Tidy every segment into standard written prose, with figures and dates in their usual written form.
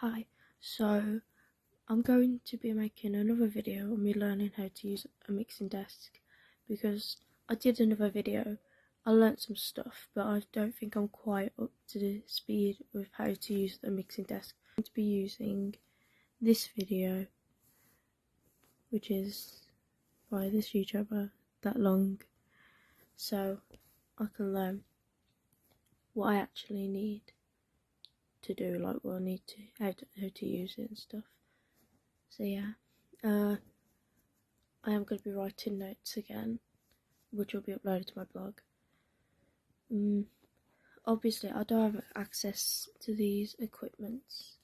Hi, so I'm going to be making another video on me learning how to use a mixing desk because I did another video, I learnt some stuff, but I don't think I'm quite up to the speed with how to use the mixing desk. I'm going to be using this video, which is by this YouTuber, that long, so I can learn what I actually need to do, like what I need to, how to use it and stuff. So yeah, I am going to be writing notes again, which will be uploaded to my blog. Obviously, I don't have access to these equipments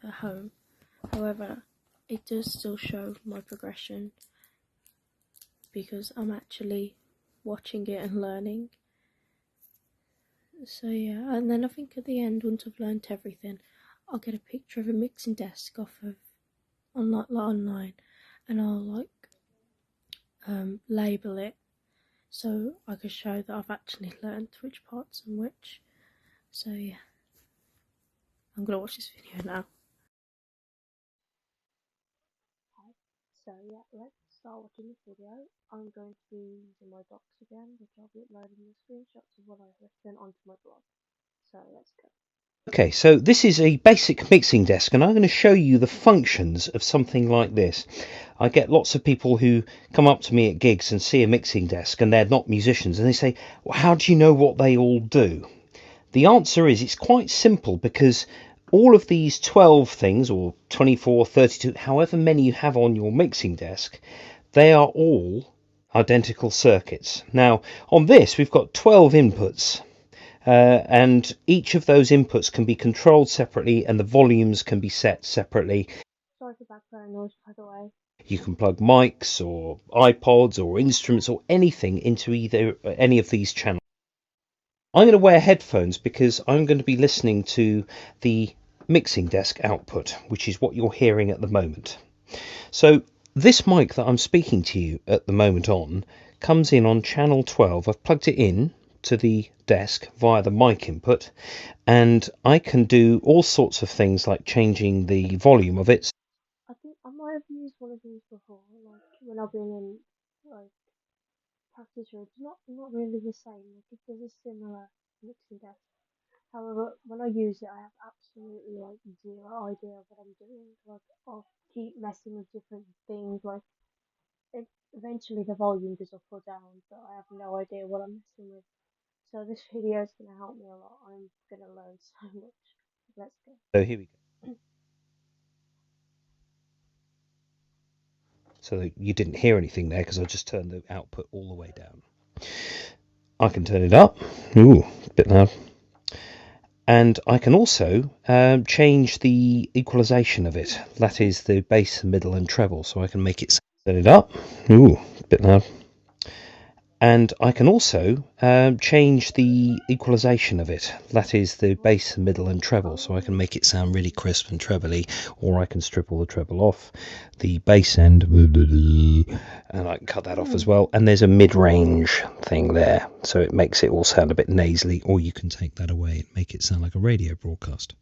at home. However, it does still show my progression because I'm actually watching it and learning. So yeah, and then I think at the end, once I've learnt everything, I'll get a picture of a mixing desk off of online, and I'll label it so I can show that I've actually learnt which parts and which. So yeah, I'm gonna watch this video now. Okay, so yeah, let's start watching this video. I'm going to be using my docs again, which I'll be uploading the screenshots of what I've written onto my blog. So let's go. Okay, so this is a basic mixing desk, and I'm going to show you the functions of something like this. I get lots of people who come up to me at gigs and see a mixing desk, and they're not musicians, and they say, well, how do you know what they all do? The answer is it's quite simple, because all of these 12 things, or 24, 32, however many you have on your mixing desk, they are all identical circuits. Now, on this, we've got 12 inputs. And each of those inputs can be controlled separately, and the volumes can be set separately. Sorry for background noise, by the way. You can plug mics or iPods or instruments or anything into any of these channels. I'm going to wear headphones because I'm going to be listening to the mixing desk output, which is what you're hearing at the moment. So this mic that I'm speaking to you at the moment on comes in on channel 12. I've plugged it in to the desk via the mic input, and I can do all sorts of things like changing the volume of it. I think I might have used one of these before, like when I've been in like practice rooms. Not really the same. Like it does a similar mixing desk. However, when I use it, I have absolutely like zero idea of what I'm doing. Like I'll keep messing with different things. Like eventually the volume goes up or down, but I have no idea what I'm messing with. So this video is gonna help me a lot. I'm gonna learn so much. Let's go. So here we go. So you didn't hear anything there because I just turned the output all the way down. I can turn it up. Ooh, a bit loud. And I can also change the equalization of it. That is the bass, middle and treble. So I can make it turn it up. Ooh, a bit loud. And I can also change the equalization of it. That is the bass, middle and treble. So I can make it sound really crisp and trebly, or I can strip all the treble off, the bass end, and I can cut that off as well. And there's a mid-range thing there, so it makes it all sound a bit nasally, or you can take that away and make it sound like a radio broadcast.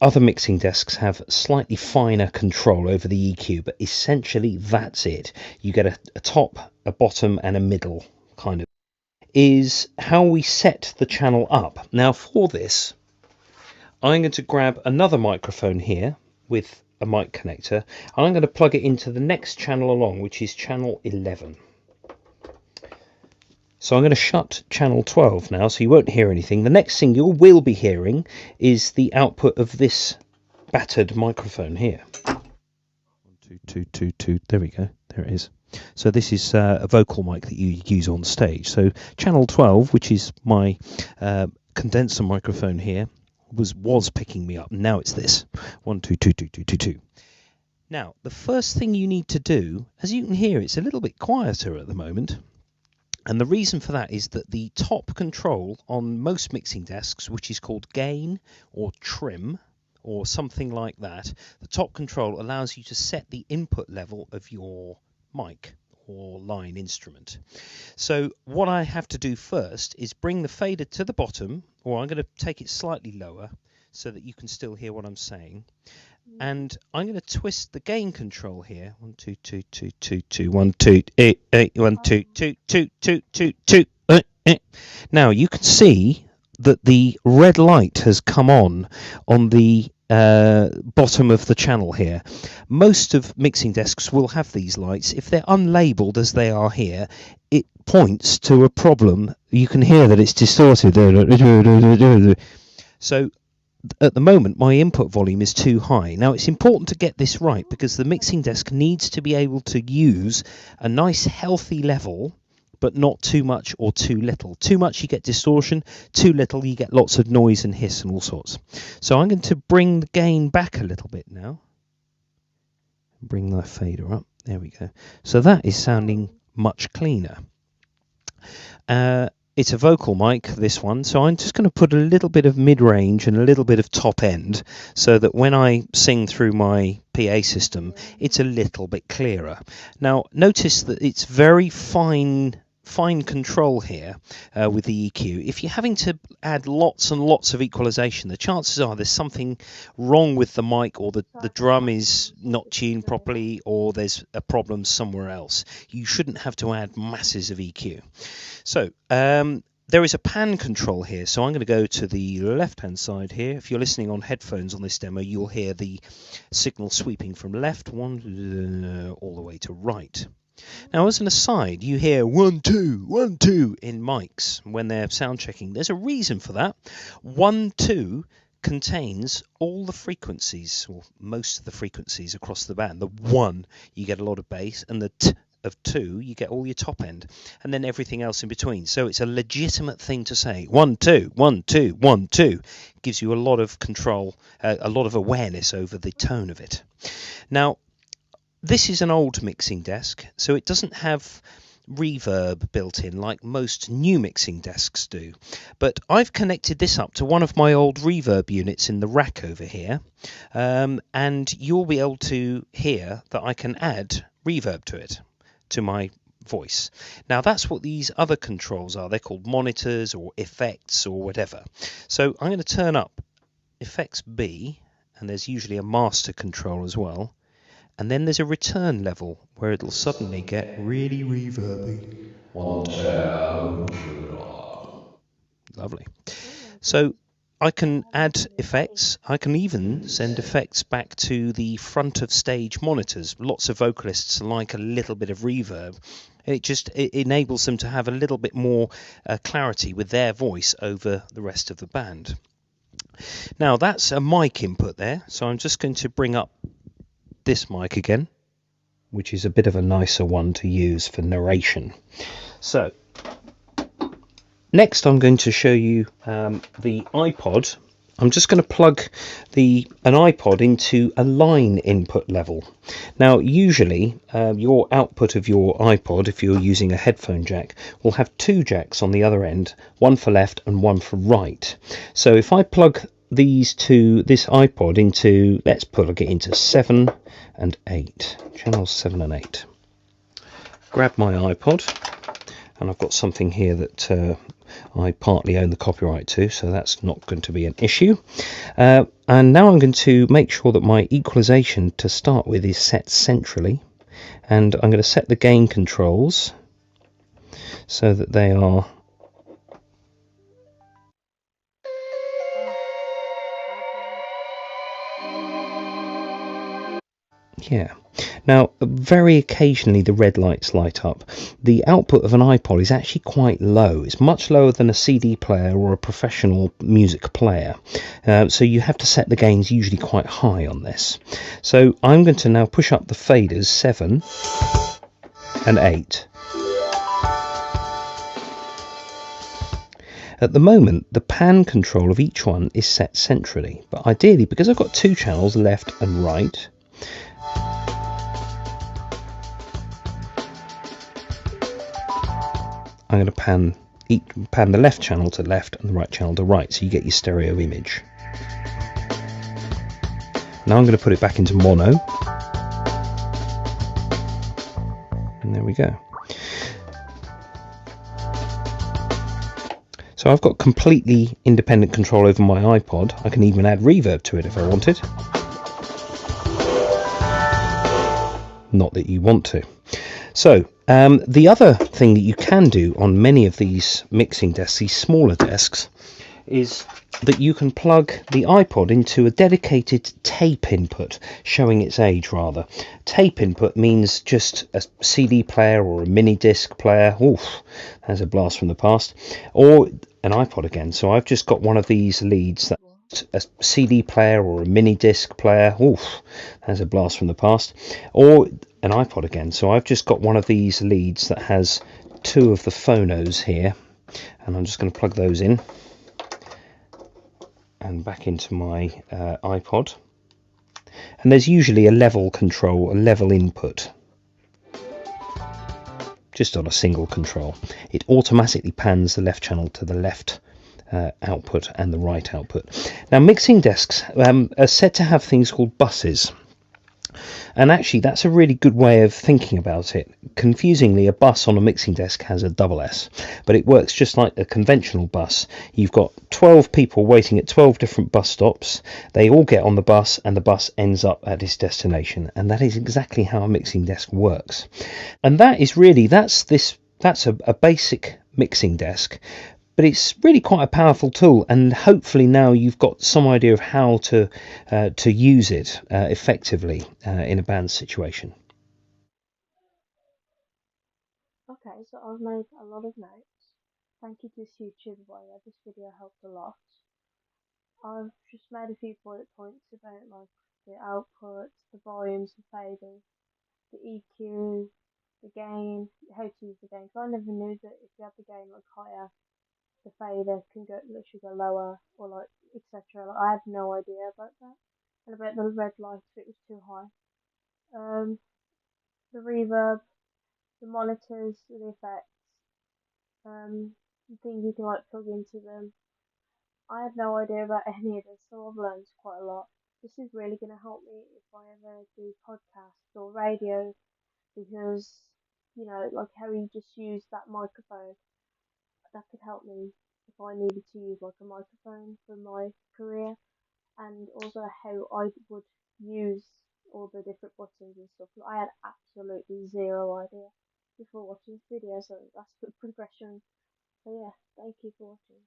Other mixing desks have slightly finer control over the EQ, but essentially that's it. You get a top, a bottom and a middle kind of. Is how we set the channel up. Now for this, I'm going to grab another microphone here with a mic connector, and I'm going to plug it into the next channel along, which is channel 11. So I'm going to shut channel 12 now, so you won't hear anything. The next thing you will be hearing is the output of this battered microphone here. 1, 2, 2, 2, 2. There we go. There it is. So this is a vocal mic that you use on stage. So channel 12, which is my condenser microphone here, was picking me up. Now it's this. 1, 2, 2, 2, 2, 2, 2. Now, the first thing you need to do, as you can hear, it's a little bit quieter at the moment. And the reason for that is that the top control on most mixing desks, which is called gain or trim or something like that, the top control allows you to set the input level of your mic or line instrument. So what I have to do first is bring the fader to the bottom, or I'm going to take it slightly lower so that you can still hear what I'm saying. And I'm going to twist the gain control here. 1 2 2 2 2 2 1 2 8 8 1 2 2 2 2 2 2 Now you can see that the red light has come on the bottom of the channel here. Most of mixing desks will have these lights. If they're unlabeled as they are here, it points to a problem. You can hear that it's distorted. So at the moment my input volume is too high. Now it's important to get this right because the mixing desk needs to be able to use a nice healthy level, but not too much or too little. Too much you get distortion, too little you get lots of noise and hiss and all sorts. So I'm going to bring the gain back a little bit now. Bring the fader up. There we go. So that is sounding much cleaner. It's a vocal mic, this one, so I'm just going to put a little bit of mid-range and a little bit of top end so that when I sing through my PA system, it's a little bit clearer. Now, notice that it's very fine control here with the EQ. If you're having to add lots and lots of equalization, the chances are there's something wrong with the mic, or the drum is not tuned properly, or there's a problem somewhere else. You shouldn't have to add masses of EQ. So there is a pan control here, so I'm going to go to the left hand side here. If you're listening on headphones on this demo, you'll hear the signal sweeping from left all the way to right. Now, as an aside, you hear 1 2 1 2 in mics when they're sound checking. There's a reason for that. 1 2 contains all the frequencies, or most of the frequencies across the band. The 1, you get a lot of bass, and the t of 2, you get all your top end, and then everything else in between. So it's a legitimate thing to say. 1 2 1 2 1 2 gives you a lot of control, a lot of awareness over the tone of it. Now, this is an old mixing desk, so it doesn't have reverb built in like most new mixing desks do. But I've connected this up to one of my old reverb units in the rack over here, and you'll be able to hear that I can add reverb to it, to my voice. Now that's what these other controls are. They're called monitors or effects or whatever. So I'm going to turn up effects B, and there's usually a master control as well. And then there's a return level where it'll suddenly get really reverby. Lovely. So I can add effects. I can even send effects back to the front of stage monitors. Lots of vocalists like a little bit of reverb. It enables them to have a little bit more clarity with their voice over the rest of the band. Now that's a mic input there. So I'm just going to bring up this mic again, which is a bit of a nicer one to use for narration. So next I'm going to show you the iPod. I'm just going to plug an iPod into a line input level. Now usually your output of your iPod, if you're using a headphone jack, will have 2 jacks on the other end, one for left and one for right. So if I plug this iPod into, let's plug it into 7 and 8, channels 7 and 8. Grab my iPod, and I've got something here that I partly own the copyright to, so that's not going to be an issue. And now I'm going to make sure that my equalization to start with is set centrally, and I'm going to set the gain controls so that they are Now, very occasionally the red lights light up. The output of an iPod is actually quite low. It's much lower than a CD player or a professional music player. So you have to set the gains usually quite high on this. So I'm going to now push up the faders 7 and 8. At the moment, the pan control of each one is set centrally, but ideally, because I've got 2 channels, left and right, I'm going to pan the left channel to left and the right channel to right, so you get your stereo image. Now I'm going to put it back into mono, and there we go. So I've got completely independent control over my iPod. I can even add reverb to it if I wanted. Not that you want to. So the other thing that you can do on many of these mixing desks, these smaller desks, is that you can plug the iPod into a dedicated tape input, showing its age rather. Tape input means just a CD player or a mini disc player. Oof, that's a blast from the past. Or an iPod again. So I've just got one of these leads that a CD player or a mini disc player. Oof, that's a blast from the past. Or an iPod again. So I've just got one of these leads that has two of the phonos here, and I'm just going to plug those in and back into my iPod. And there's usually a level control, a level input, just on a single control. It automatically pans the left channel to the left output and the right output. Now mixing desks are said to have things called buses. And actually, that's a really good way of thinking about it. Confusingly, a bus on a mixing desk has a double S, but it works just like a conventional bus. You've got 12 people waiting at 12 different bus stops. They all get on the bus, and the bus ends up at its destination. And that is exactly how a mixing desk works. And that is really, that's a basic mixing desk. But it's really quite a powerful tool, and hopefully now you've got some idea of how to use it effectively in a band situation. Okay, so I've made a lot of notes. Thank you to this YouTuber, by the way. This video helped a lot. I've just made a few bullet points about like the outputs, the volumes, the faders, the EQ, the gain, how to use the gain. Because I never knew that if you have the gain like higher, the fader can go literally go lower or like etc. Like, I had no idea about that. And about the red light if it was too high. Um, the reverb, the monitors, the effects, the things you can like plug into them. I had no idea about any of this, so I've learned quite a lot. This is really going to help me if I ever do podcasts or radio because, you know, like how you just use that microphone, that could help me if I needed to use like a microphone for my career, and also how I would use all the different buttons and stuff. I had absolutely zero idea before watching this video, so that's good progression. So yeah, thank you for watching.